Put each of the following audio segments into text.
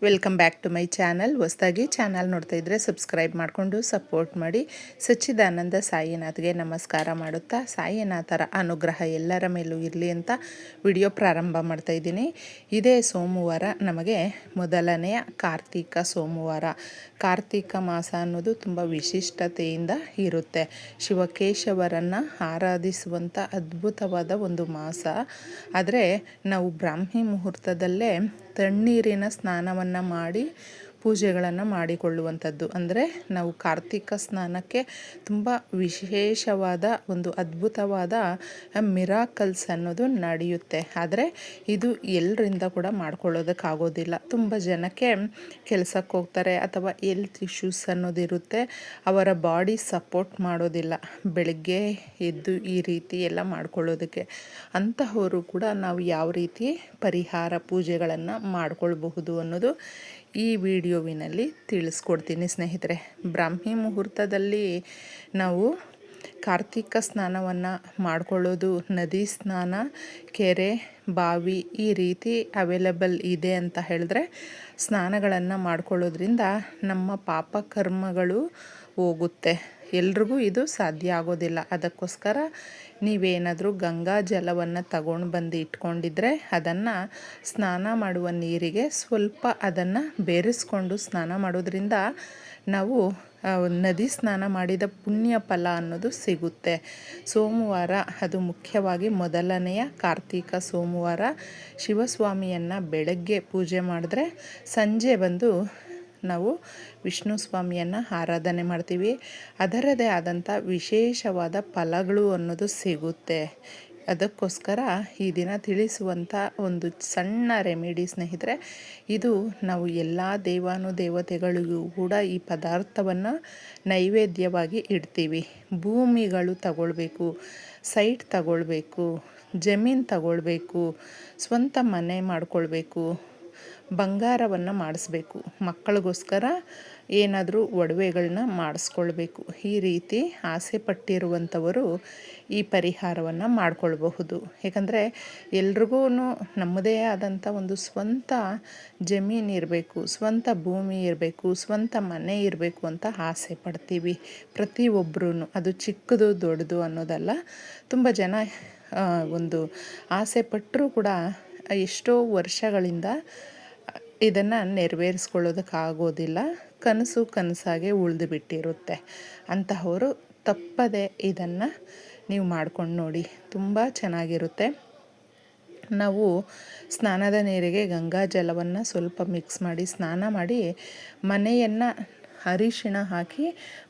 Welcome back to my channel. ಹೊಸದಾಗಿ channel ನೋಡ್ತಾ ಇದ್ದರೆ ಸಬ್ಸ್ಕ್ರೈಬ್ ಮಾಡಿಕೊಂಡು ಸಪೋರ್ಟ್ ಮಾಡಿ. ಸಚ್ಚಿದಾನಂದ ಸಾಯಿನಾಥ್ಗೆ ನಮಸ್ಕಾರ ಮಾಡುತ್ತಾ ಸಾಯಿನಾಥರ ಅನುಗ್ರಹ ಎಲ್ಲರ ಮೇಲೂ ಇರಲಿ ಅಂತ ವಿಡಿಯೋ ಪ್ರಾರಂಭ ಮಾಡ್ತಾ ಇದ್ದೀನಿ. ಇದೇ ಸೋಮವಾರ ನಮಗೆ ಮೊದಲನೆಯ ಕಾರ್ತಿಕ ಸೋಮವಾರ. ಕಾರ್ತಿಕ ಮಾಸ ಅನ್ನೋದು ತುಂಬ ವಿಶಿಷ್ಟತೆಯಿಂದ ಇರುತ್ತೆ. ಶಿವಕೇಶವರನ್ನು ಆರಾಧಿಸುವಂಥ ಅದ್ಭುತವಾದ ಒಂದು ಮಾಸ. ಆದರೆ ನಾವು ಬ್ರಾಹ್ಮಿ ಮುಹೂರ್ತದಲ್ಲೇ ತಣ್ಣೀರಿನ ಸ್ನಾನವನ್ನು ಮಾಡಿ ಪೂಜೆಗಳನ್ನು ಮಾಡಿಕೊಳ್ಳುವಂಥದ್ದು. ಅಂದರೆ ನಾವು ಕಾರ್ತಿಕ ಸ್ನಾನಕ್ಕೆ ತುಂಬ ವಿಶೇಷವಾದ ಒಂದು ಅದ್ಭುತವಾದ ಮಿರಾಕಲ್ಸ್ ಅನ್ನೋದು ನಡೆಯುತ್ತೆ. ಆದರೆ ಇದು ಎಲ್ಲರಿಂದ ಕೂಡ ಮಾಡ್ಕೊಳ್ಳೋದಕ್ಕಾಗೋದಿಲ್ಲ. ತುಂಬ ಜನಕ್ಕೆ ಕೆಲಸಕ್ಕೆ ಹೋಗ್ತಾರೆ ಅಥವಾ ಹೆಲ್ತ್ ಇಶ್ಯೂಸ್ ಅನ್ನೋದಿರುತ್ತೆ, ಅವರ ಬಾಡಿ ಸಪೋರ್ಟ್ ಮಾಡೋದಿಲ್ಲ ಬೆಳಗ್ಗೆ ಎದ್ದು ಈ ರೀತಿ ಎಲ್ಲ ಮಾಡ್ಕೊಳ್ಳೋದಕ್ಕೆ. ಅಂತಹವರು ಕೂಡ ನಾವು ಯಾವ ರೀತಿ ಪರಿಹಾರ ಪೂಜೆಗಳನ್ನು ಮಾಡಿಕೊಳ್ಬಹುದು ಅನ್ನೋದು ಈ ವಿಡಿಯೋವಿನಲ್ಲಿ ತಿಳಿಸ್ಕೊಡ್ತೀನಿ ಸ್ನೇಹಿತರೆ. ಬ್ರಾಹ್ಮಿ ಮುಹೂರ್ತದಲ್ಲಿ ನಾವು ಕಾರ್ತಿಕ ಸ್ನಾನವನ್ನು ಮಾಡಿಕೊಳ್ಳೋದು, ನದಿ ಸ್ನಾನ, ಕೆರೆ, ಬಾವಿ ಈ ರೀತಿ ಅವೈಲಬಲ್ ಇದೆ ಅಂತ ಹೇಳಿದ್ರೆ ಸ್ನಾನಗಳನ್ನು ಮಾಡಿಕೊಳ್ಳೋದ್ರಿಂದ ನಮ್ಮ ಪಾಪ ಕರ್ಮಗಳು ಹೋಗುತ್ತೆ. ಎಲ್ರಿಗೂ ಇದು ಸಾಧ್ಯ ಆಗೋದಿಲ್ಲ. ಅದಕ್ಕೋಸ್ಕರ ನೀವೇನಾದರೂ ಗಂಗಾ ಜಲವನ್ನು ತಗೊಂಡು ಬಂದು ಇಟ್ಕೊಂಡಿದ್ರೆ ಅದನ್ನು ಸ್ನಾನ ಮಾಡುವ ನೀರಿಗೆ ಸ್ವಲ್ಪ ಅದನ್ನು ಬೆರೆಸ್ಕೊಂಡು ಸ್ನಾನ ಮಾಡೋದ್ರಿಂದ ನಾವು ನದಿ ಸ್ನಾನ ಮಾಡಿದ ಪುಣ್ಯ ಫಲ ಅನ್ನೋದು ಸಿಗುತ್ತೆ. ಸೋಮವಾರ ಅದು ಮುಖ್ಯವಾಗಿ ಮೊದಲನೆಯ ಕಾರ್ತಿಕ ಸೋಮವಾರ ಶಿವಸ್ವಾಮಿಯನ್ನು ಬೆಳಗ್ಗೆ ಪೂಜೆ ಮಾಡಿದ್ರೆ ಸಂಜೆ ಬಂದು ನಾವು ವಿಷ್ಣು ಸ್ವಾಮಿಯನ್ನು ಆರಾಧನೆ ಮಾಡ್ತೀವಿ. ಅದರದೇ ಆದಂಥ ವಿಶೇಷವಾದ ಫಲಗಳು ಅನ್ನೋದು ಸಿಗುತ್ತೆ. ಅದಕ್ಕೋಸ್ಕರ ಈ ದಿನ ತಿಳಿಸುವಂಥ ಒಂದು ಸಣ್ಣ ರೆಮಿಡಿ ಸ್ನೇಹಿತರೆ. ಇದು ನಾವು ಎಲ್ಲ ದೇವಾನುದೇವತೆಗಳಿಗೂ ಕೂಡ ಈ ಪದಾರ್ಥವನ್ನು ನೈವೇದ್ಯವಾಗಿ ಇಡ್ತೀವಿ. ಭೂಮಿಗಳು ತಗೊಳ್ಬೇಕು, ಸೈಟ್ ತಗೊಳ್ಬೇಕು, ಜಮೀನು ತಗೊಳ್ಬೇಕು, ಸ್ವಂತ ಮನೆ ಮಾಡ್ಕೊಳ್ಬೇಕು, ಬಂಗಾರವನ್ನು ಮಾಡಿಸ್ಬೇಕು, ಮಕ್ಕಳಿಗೋಸ್ಕರ ಏನಾದರೂ ಒಡವೆಗಳನ್ನ ಮಾಡಿಸ್ಕೊಳ್ಬೇಕು. ಈ ರೀತಿ ಆಸೆ ಪಟ್ಟಿರುವಂಥವರು ಈ ಪರಿಹಾರವನ್ನು ಮಾಡಿಕೊಳ್ಬಹುದು. ಏಕೆಂದರೆ ಎಲ್ರಿಗೂ ನಮ್ಮದೇ ಆದಂಥ ಒಂದು ಸ್ವಂತ ಜಮೀನು ಇರಬೇಕು, ಸ್ವಂತ ಭೂಮಿ ಇರಬೇಕು, ಸ್ವಂತ ಮನೆ ಇರಬೇಕು ಅಂತ ಆಸೆ ಪಡ್ತೀವಿ ಪ್ರತಿಯೊಬ್ಬರೂ. ಅದು ಚಿಕ್ಕದು ದೊಡ್ಡದು ಅನ್ನೋದಲ್ಲ. ತುಂಬ ಜನ ಒಂದು ಆಸೆ ಪಟ್ಟರೂ ಕೂಡ ಎಷ್ಟೋ ವರ್ಷಗಳಿಂದ ಇದನ್ನು ನೆರವೇರಿಸ್ಕೊಳ್ಳೋದಕ್ಕಾಗೋದಿಲ್ಲ. ಕನಸಾಗೆ ಉಳಿದು ಬಿಟ್ಟಿರುತ್ತೆ. ಅಂತಹವರು ತಪ್ಪದೆ ಇದನ್ನು ನೀವು ಮಾಡ್ಕೊಂಡು ನೋಡಿ, ತುಂಬ ಚೆನ್ನಾಗಿರುತ್ತೆ. ನಾವು ಸ್ನಾನದ ನೀರಿಗೆ ಗಂಗಾ ಜಲವನ್ನು ಸ್ವಲ್ಪ ಮಿಕ್ಸ್ ಮಾಡಿ ಸ್ನಾನ ಮಾಡಿ ಮನೆಯನ್ನು ಅರಿಶಿಣ ಹಾಕಿ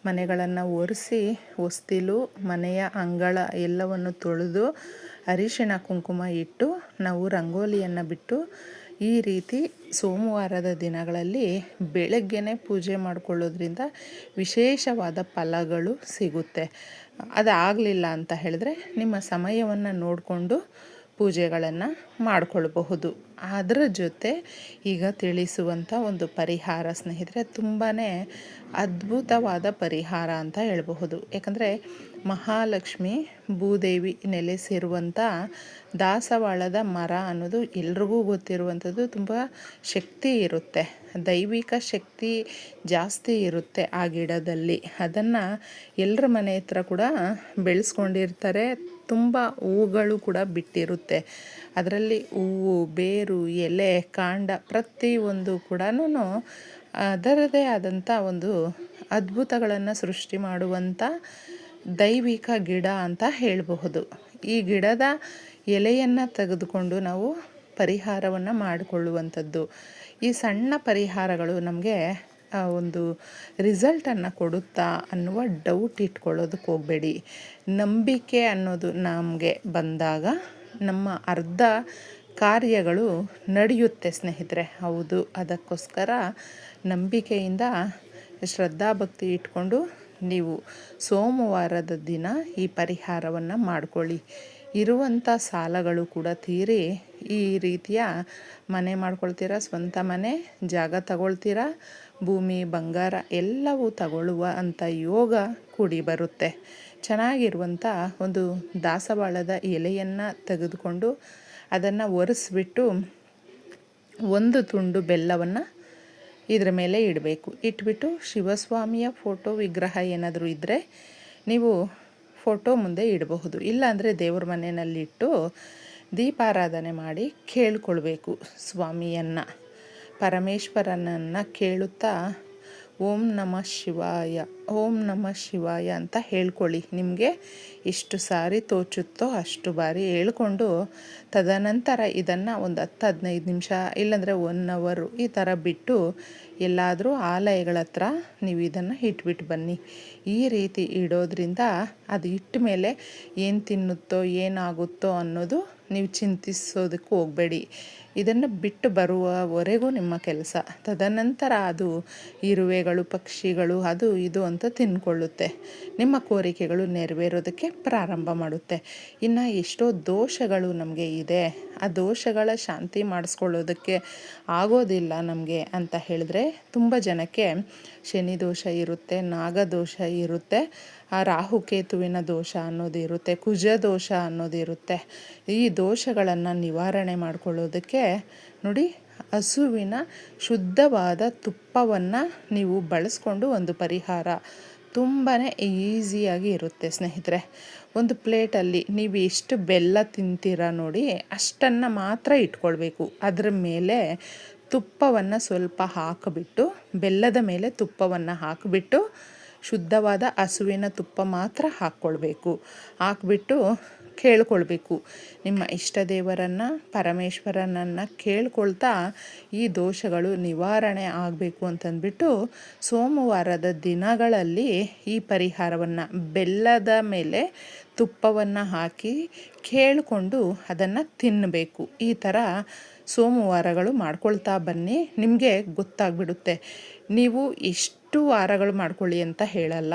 ಮನೆಗಳನ್ನು ಒರೆಸಿ ಹೊಸ್ತಿಲು ಮನೆಯ ಅಂಗಳ ಎಲ್ಲವನ್ನು ತೊಳೆದು ಅರಿಶಿಣ ಕುಂಕುಮ ಇಟ್ಟು ನಾವು ರಂಗೋಲಿಯನ್ನು ಬಿಟ್ಟು ಈ ರೀತಿ ಸೋಮವಾರದ ದಿನಗಳಲ್ಲಿ ಬೆಳಗ್ಗೆನೇ ಪೂಜೆ ಮಾಡಿಕೊಳ್ಳೋದ್ರಿಂದ ವಿಶೇಷವಾದ ಫಲಗಳು ಸಿಗುತ್ತೆ. ಅದಾಗಲಿಲ್ಲ ಅಂತ ಹೇಳಿದ್ರೆ ನಿಮ್ಮ ಸಮಯವನ್ನು ನೋಡಿಕೊಂಡು ಪೂಜೆಗಳನ್ನು ಮಾಡಿಕೊಳ್ಬಹುದು. ಅದರ ಜೊತೆ ಈಗ ತಿಳಿಸುವಂಥ ಒಂದು ಪರಿಹಾರ ಸ್ನೇಹಿತರೆ ತುಂಬಾ ಅದ್ಭುತವಾದ ಪರಿಹಾರ ಅಂತ ಹೇಳಬಹುದು. ಯಾಕಂದರೆ ಮಹಾಲಕ್ಷ್ಮಿ ಭೂದೇವಿ ನೆಲೆಸಿರುವಂಥ ದಾಸವಾಳದ ಮರ ಅನ್ನೋದು ಎಲ್ರಿಗೂ ಗೊತ್ತಿರುವಂಥದ್ದು. ತುಂಬ ಶಕ್ತಿ ಇರುತ್ತೆ, ದೈವಿಕ ಶಕ್ತಿ ಜಾಸ್ತಿ ಇರುತ್ತೆ ಆ ಗಿಡದಲ್ಲಿ. ಅದನ್ನು ಎಲ್ಲರ ಮನೆ ಹತ್ರ ಕೂಡ ಬೆಳೆಸ್ಕೊಂಡಿರ್ತಾರೆ. ತುಂಬ ಹೂಗಳು ಕೂಡ ಬಿಟ್ಟಿರುತ್ತೆ. ಅದರಲ್ಲಿ ಹೂವು, ಬೇರು, ಎಲೆ, ಕಾಂಡ ಪ್ರತಿಯೊಂದು ಕೂಡ ಅದರದೇ ಆದಂಥ ಒಂದು ಅದ್ಭುತಗಳನ್ನು ಸೃಷ್ಟಿ ಮಾಡುವಂಥ ದೈವಿಕ ಗಿಡ ಅಂತ ಹೇಳಬಹುದು. ಈ ಗಿಡದ ಎಲೆಯನ್ನು ತೆಗೆದುಕೊಂಡು ನಾವು ಪರಿಹಾರವನ್ನು ಮಾಡಿಕೊಳ್ಳುವಂಥದ್ದು. ಈ ಸಣ್ಣ ಪರಿಹಾರಗಳು ನಮಗೆ ಒಂದು ರಿಸಲ್ಟನ್ನು ಕೊಡುತ್ತಾ ಅನ್ನುವ ಡೌಟ್ ಇಟ್ಕೊಳ್ಳೋದಕ್ಕೆ ಹೋಗಬೇಡಿ. ನಂಬಿಕೆ ಅನ್ನೋದು ನಮಗೆ ಬಂದಾಗ ನಮ್ಮ ಅರ್ಧ ಕಾರ್ಯಗಳು ನಡೆಯುತ್ತೆ ಸ್ನೇಹಿತರೆ. ಹೌದು, ಅದಕ್ಕೋಸ್ಕರ ನಂಬಿಕೆಯಿಂದ ಶ್ರದ್ಧಾಭಕ್ತಿ ಇಟ್ಕೊಂಡು ನೀವು ಸೋಮವಾರದ ದಿನ ಈ ಪರಿಹಾರವನ್ನು ಮಾಡಿಕೊಳ್ಳಿ. ಇರುವಂಥ ಸಾಲಗಳು ಕೂಡ ತೀರಿ ಈ ರೀತಿಯ ಮನೆ ಮಾಡ್ಕೊಳ್ತೀರಾ, ಸ್ವಂತ ಮನೆ ಜಾಗ ತಗೊಳ್ತೀರಾ, ಭೂಮಿ ಬಂಗಾರ ಎಲ್ಲವೂ ತಗೊಳ್ಳುವ ಅಂಥ ಯೋಗ ಕೂಡಿ ಬರುತ್ತೆ. ಚೆನ್ನಾಗಿರುವಂಥ ಒಂದು ದಾಸವಾಳದ ಎಲೆಯನ್ನು ತೆಗೆದುಕೊಂಡು ಅದನ್ನು ಒರೆಸ್ಬಿಟ್ಟು ಒಂದು ತುಂಡು ಬೆಲ್ಲವನ್ನು ಇದ್ರ ಮೇಲೆ ಇಡಬೇಕು. ಇಟ್ಬಿಟ್ಟು ಶಿವಸ್ವಾಮಿಯ ಫೋಟೋ ವಿಗ್ರಹ ಏನಾದರೂ ಇದ್ದರೆ ನೀವು ಫೋಟೋ ಮುಂದೆ ಇಡಬಹುದು. ಇಲ್ಲಾಂದರೆ ದೇವ್ರ ಮನೆಯಲ್ಲಿಟ್ಟು ದೀಪಾರಾಧನೆ ಮಾಡಿ ಕೇಳ್ಕೊಳ್ಬೇಕು. ಸ್ವಾಮಿಯನ್ನು, ಪರಮೇಶ್ವರನನ್ನು ಕೇಳುತ್ತಾ ಓಂ ನಮಃ ಶಿವಾಯ, ಓಂ ನಮಃ ಶಿವಾಯ ಅಂತ ಹೇಳ್ಕೊಳ್ಳಿ. ನಿಮಗೆ ಎಷ್ಟು ಸಾರಿ ತೋಚುತ್ತೋ ಅಷ್ಟು ಬಾರಿ ಹೇಳ್ಕೊಂಡು ತದನಂತರ ಇದನ್ನು ಒಂದು 10-15 ನಿಮಿಷ ಇಲ್ಲಾಂದರೆ 1 ಅವರ್ ಈ ಥರ ಬಿಟ್ಟು ಎಲ್ಲಾದರೂ ಆಲಯಗಳ ಹತ್ರ ನೀವು ಇದನ್ನು ಇಟ್ಬಿಟ್ಟು ಬನ್ನಿ. ಈ ರೀತಿ ಇಡೋದ್ರಿಂದ ಅದು ಇಟ್ಟ ಮೇಲೆ ಏನು ತಿನ್ನುತ್ತೋ ಏನಾಗುತ್ತೋ ಅನ್ನೋದು ನೀವು ಚಿಂತಿಸೋದಕ್ಕೆ ಹೋಗಬೇಡಿ. ಇದನ್ನು ಬಿಟ್ಟು ಬರುವವರೆಗೂ ನಿಮ್ಮ ಕೆಲಸ. ತದನಂತರ ಅದು ಇರುವೆಗಳು, ಪಕ್ಷಿಗಳು ಅದು ಇದು ಅಂತ ತಿನ್ಕೊಳ್ಳುತ್ತೆ. ನಿಮ್ಮ ಕೋರಿಕೆಗಳು ನೆರವೇರೋದಕ್ಕೆ ಪ್ರಾರಂಭ ಮಾಡುತ್ತೆ. ಇನ್ನು ಎಷ್ಟೋ ದೋಷಗಳು ನಮಗೆ ಇದೆ, ಆ ದೋಷಗಳ ಶಾಂತಿ ಮಾಡಿಸ್ಕೊಳ್ಳೋದಕ್ಕೆ ಆಗೋದಿಲ್ಲ ನಮಗೆ ಅಂತ ಹೇಳಿದ್ರೆ ತುಂಬ ಜನಕ್ಕೆ ಶನಿ ದೋಷ ಇರುತ್ತೆ, ನಾಗದೋಷ ಇರುತ್ತೆ, ಆ ರಾಹುಕೇತುವಿನ ದೋಷ ಅನ್ನೋದು ಇರುತ್ತೆ, ಕುಜ ದೋಷ ಅನ್ನೋದು ಇರುತ್ತೆ. ಈ ದೋಷಗಳನ್ನು ನಿವಾರಣೆ ಮಾಡಿಕೊಳ್ಳೋದಕ್ಕೆ ನೋಡಿ, ಹಸುವಿನ ಶುದ್ಧವಾದ ತುಪ್ಪವನ್ನು ನೀವು ಬಳಸ್ಕೊಂಡು ಒಂದು ಪರಿಹಾರ ತುಂಬಾ ಈಸಿಯಾಗಿ ಇರುತ್ತೆ ಸ್ನೇಹಿತರೆ. ಒಂದು ಪ್ಲೇಟಲ್ಲಿ ನೀವು ಎಷ್ಟು ಬೆಲ್ಲ ತಿಂತೀರ ನೋಡಿ ಅಷ್ಟನ್ನು ಮಾತ್ರ ಇಟ್ಕೊಳ್ಬೇಕು. ಅದರ ಮೇಲೆ ತುಪ್ಪವನ್ನು ಸ್ವಲ್ಪ ಹಾಕಿಬಿಟ್ಟು, ಬೆಲ್ಲದ ಮೇಲೆ ತುಪ್ಪವನ್ನು ಹಾಕಿಬಿಟ್ಟು ಶುದ್ಧವಾದ ಹಸುವಿನ ತುಪ್ಪ ಮಾತ್ರ ಹಾಕ್ಕೊಳ್ಬೇಕು. ಹಾಕ್ಬಿಟ್ಟು ಕೇಳ್ಕೊಳ್ಬೇಕು. ನಿಮ್ಮ ಇಷ್ಟ ದೇವರನ್ನು, ಪರಮೇಶ್ವರನನ್ನು ಕೇಳ್ಕೊಳ್ತಾ ಈ ದೋಷಗಳು ನಿವಾರಣೆ ಆಗಬೇಕು ಅಂತಂದ್ಬಿಟ್ಟು ಸೋಮವಾರದ ದಿನಗಳಲ್ಲಿ ಈ ಪರಿಹಾರವನ್ನು ಬೆಲ್ಲದ ಮೇಲೆ ತುಪ್ಪವನ್ನು ಹಾಕಿ ಕೇಳಿಕೊಂಡು ಅದನ್ನು ತಿನ್ನಬೇಕು. ಈ ಥರ ಸೋಮವಾರಗಳು ಮಾಡ್ಕೊಳ್ತಾ ಬನ್ನಿ. ನಿಮಗೆ ಗೊತ್ತಾಗ್ಬಿಡುತ್ತೆ. ನೀವು ಎಷ್ಟು ವಾರಗಳು ಮಾಡ್ಕೊಳ್ಳಿ ಅಂತ ಹೇಳಲ್ಲ,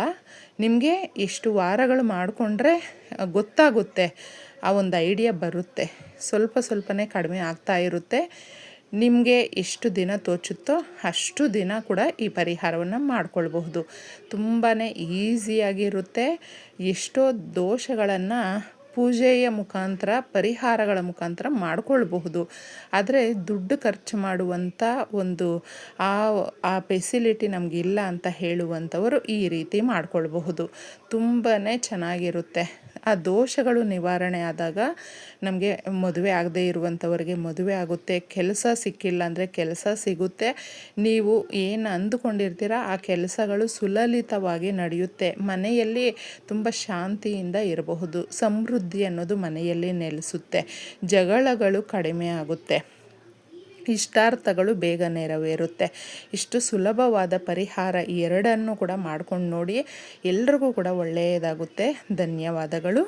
ನಿಮಗೆ ಎಷ್ಟು ವಾರಗಳು ಮಾಡಿಕೊಂಡ್ರೆ ಗೊತ್ತಾಗುತ್ತೆ, ಆ ಒಂದು ಐಡಿಯಾ ಬರುತ್ತೆ. ಸ್ವಲ್ಪ ಸ್ವಲ್ಪನೇ ಕಡಿಮೆ ಆಗ್ತಾ ಇರುತ್ತೆ. ನಿಮಗೆ ಎಷ್ಟು ದಿನ ತೋಚುತ್ತೋ ಅಷ್ಟು ದಿನ ಕೂಡ ಈ ಪರಿಹಾರವನ್ನು ಮಾಡ್ಕೊಳ್ಬಹುದು. ತುಂಬಾ ಈಸಿಯಾಗಿರುತ್ತೆ. ಎಷ್ಟೋ ದೋಷಗಳನ್ನು ಪೂಜೆಯ ಮುಖಾಂತರ, ಪರಿಹಾರಗಳ ಮುಖಾಂತರ ಮಾಡ್ಕೊಳ್ಬಹುದು. ಆದರೆ ದುಡ್ಡು ಖರ್ಚು ಮಾಡುವಂಥ ಒಂದು ಆ ಫೆಸಿಲಿಟಿ ನಮಗಿಲ್ಲ ಅಂತ ಹೇಳುವಂಥವರು ಈ ರೀತಿ ಮಾಡ್ಕೊಳ್ಬಹುದು. ತುಂಬಾ ಚೆನ್ನಾಗಿರುತ್ತೆ. ಆ ದೋಷಗಳು ನಿವಾರಣೆ ಆದಾಗ ನಮಗೆ ಮದುವೆ ಆಗದೇ ಇರುವಂಥವ್ರಿಗೆ ಮದುವೆ ಆಗುತ್ತೆ, ಕೆಲಸ ಸಿಕ್ಕಿಲ್ಲ ಅಂದರೆ ಕೆಲಸ ಸಿಗುತ್ತೆ. ನೀವು ಏನು ಅಂದುಕೊಂಡಿರ್ತೀರ ಆ ಕೆಲಸಗಳು ಸುಲಲಿತವಾಗಿ ನಡೆಯುತ್ತೆ. ಮನೆಯಲ್ಲಿ ತುಂಬ ಶಾಂತಿಯಿಂದ ಇರಬಹುದು. ಸಮೃದ್ಧಿ ಅನ್ನೋದು ಮನೆಯಲ್ಲಿ ನೆಲೆಸುತ್ತೆ. ಜಗಳಗಳು ಕಡಿಮೆ ಆಗುತ್ತೆ. ಇಷ್ಟಾರ್ಥಗಳು ಬೇಗ ನೆರವೇರುತ್ತೆ. ಇಷ್ಟು ಸುಲಭವಾದ ಪರಿಹಾರ ಎರಡನ್ನು ಕೂಡ ಮಾಡ್ಕೊಂಡು ನೋಡಿ. ಎಲ್ರಿಗೂ ಕೂಡ ಒಳ್ಳೆಯದಾಗುತ್ತೆ. ಧನ್ಯವಾದಗಳು.